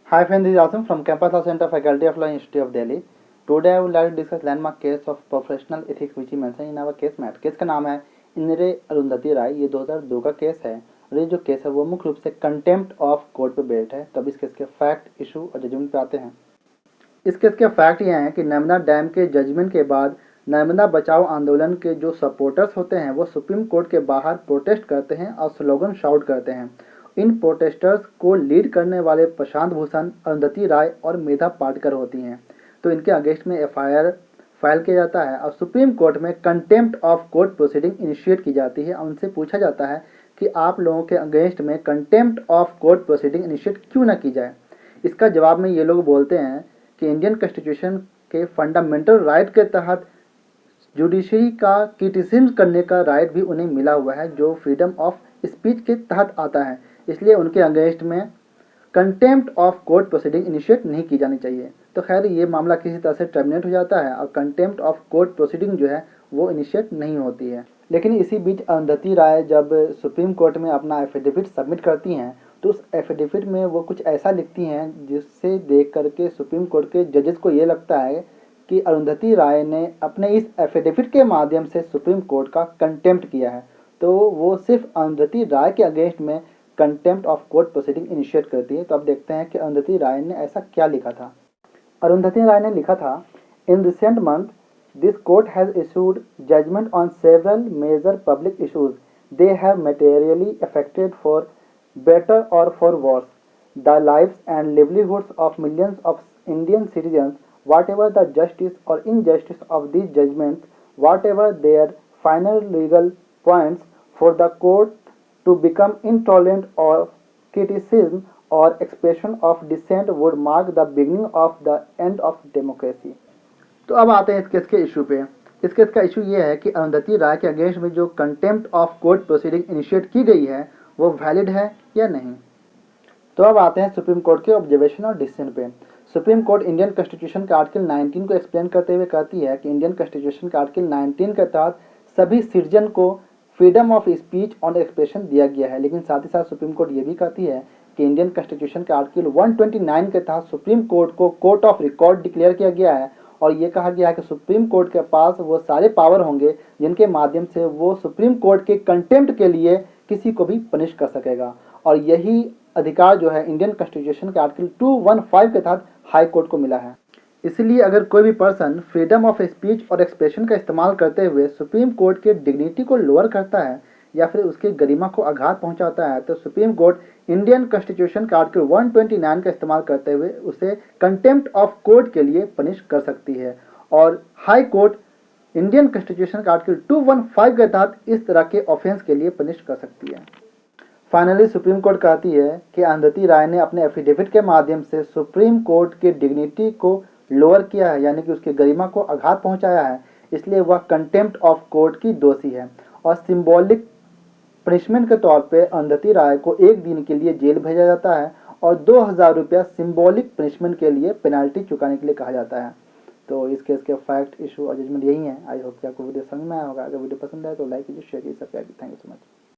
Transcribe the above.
Hi friends, this is Asim from Campus Law Center, Faculty of Law, Institute of Delhi. Today I would like to discuss landmark case of professional ethics which is mentioned in our case mat. Case का नाम है इंदिरे अरुंधति राय। ये 2002 का case है और ये जो case है वो मुख्य रूप से कंटेम्प्ट ऑफ कोर्ट पे बेस्ड है। तब इस केस के फैक्ट, इशू और जजमेंट पे आते हैं। इस केस के फैक्ट ये हैं कि नर्मदा डैम के जजमेंट के बाद नर्मदा बचाओ आंदोलन के जो सपोर्टर्स होते हैं वो सुप्रीम कोर्ट के बाहर प्रोटेस्ट करते हैं और स्लोगन शाउट करते हैं। इन प्रोटेस्टर्स को लीड करने वाले प्रशांत भूषण, अरुंधति राय और मेधा पाटकर होती हैं। तो इनके अगेंस्ट में एफआईआर फाइल किया जाता है और सुप्रीम कोर्ट में contempt of court proceeding initiate की जाती है और उनसे पूछा जाता है कि आप लोगों के अगेंस्ट में contempt of court proceeding initiate क्यों ना की जाए। इसका जवाब में ये लोग बोलते हैं कि इंडियन कॉन्स्टिट्यूशन के फंडामेंटल राइट के तहत जुडिशरी का क्रिटिसिज्म करने का राइट भी उन्हें मिला हुआ है जो फ्रीडम ऑफ स्पीच के तहत आता है, इसलिए उनके अगेंस्ट में contempt of court proceeding initiate नहीं की जानी चाहिए। तो खैर ये मामला किसी तरह से टर्मिनेट हो जाता है और कंटेम्प्ट ऑफ कोर्ट प्रोसीडिंग जो है वो इनिशिएट नहीं होती है। लेकिन इसी बीच अरुंधति राय जब सुप्रीम कोर्ट में अपना एफिडेविट सबमिट करती हैं तो उस एफिडेविट में वो कुछ ऐसा लिखती हैं जिससे देख करके सुप्रीम कोर्ट के जजेस को ये लगता है कि अरुंधति राय ने अपने इस एफिडेविट के माध्यम से सुप्रीम कोर्ट का कंटेम्प्ट किया है। तो वो सिर्फ अरुंधति राय के अगेंस्ट में contempt of court proceeding initiate करती है। तो अब देखते हैं कि अरुंधति राय ने ऐसा क्या लिखा था। अरुंधति राय ने लिखा था, in recent month this court has issued judgement on several major public issues they have materially affected for better और for worse the lives and livelihoods of millions of Indian citizens whatever the justice or injustice of these judgments, whatever their final legal points, for the court to become intolerant of criticism or expression of dissent would mark the beginning of the end of democracy. तो अब आते हैं इस case के issue पे। इस case का issue ये है कि अरुंधति राय के अगेंस्ट में जो contempt of court proceeding initiate की गई है वो वैलिड है या नहीं। तो अब आते हैं सुप्रीम कोर्ट के ऑब्जर्वेशन और डिसीजन पे। सुप्रीम कोर्ट इंडियन कॉन्स्टिट्यूशन के आर्टिकल 19 को एक्सप्लेन करते हुए कहती है कि इंडियन कॉन्स्टिट्यूशन के आर्टिकल 19 के तहत सभी सिटीजन को फ्रीडम ऑफ स्पीच और एक्सप्रेशन दिया गया है। लेकिन साथ ही साथ सुप्रीम कोर्ट ये भी कहती है कि इंडियन कॉन्स्टिट्यूशन के आर्टिकल 129 के तहत सुप्रीम कोर्ट को कोर्ट ऑफ रिकॉर्ड डिक्लेयर किया गया है और ये कहा गया है कि सुप्रीम कोर्ट के पास वो सारे पावर होंगे जिनके माध्यम से वो सुप्रीम कोर्ट के कंटेम्प्ट के लिए किसी को भी पनिश कर सकेगा। और यही अधिकार जो है इंडियन कॉन्स्टिट्यूशन के आर्टिकल 215 के तहत हाई कोर्ट को मिला है। इसलिए अगर कोई भी पर्सन फ्रीडम ऑफ स्पीच और एक्सप्रेशन का इस्तेमाल करते हुए सुप्रीम कोर्ट के डिग्निटी को लोअर करता है या फिर उसकी गरिमा को आघात पहुंचाता है तो सुप्रीम कोर्ट इंडियन कॉन्स्टिट्यूशन का आर्टिकल 129 का इस्तेमाल करते हुए उसे कंटेम्प्ट ऑफ कोर्ट के लिए पनिश कर सकती है और हाई कोर्ट इंडियन कॉन्स्टिट्यूशन का आर्टिकल 215 के तहत इस तरह के ऑफेंस के लिए पनिश कर सकती है। फाइनली सुप्रीम कोर्ट कहती है कि अरुंधति राय ने अपने एफिडेविट के माध्यम से सुप्रीम कोर्ट के डिग्निटी को लोअर किया है, यानी कि उसकी गरिमा को आघात पहुंचाया है, इसलिए वह कंटेम्प्ट ऑफ कोर्ट की दोषी है और सिंबॉलिक पनिशमेंट के तौर पे अरुंधति राय को 1 दिन के लिए जेल भेजा जाता है और 2000 रुपया सिंबॉलिक पनिशमेंट के लिए पेनाल्टी चुकाने के लिए कहा जाता है। तो इस केस के फैक्ट, इशू और जजमेंट यही है। आई होप कि आपको वीडियो समझ में आया होगा। अगर वीडियो पसंद आए तो लाइक कीजिए, शेयर कीजिए, सब्सक्राइब कीजिए। Thank you so much.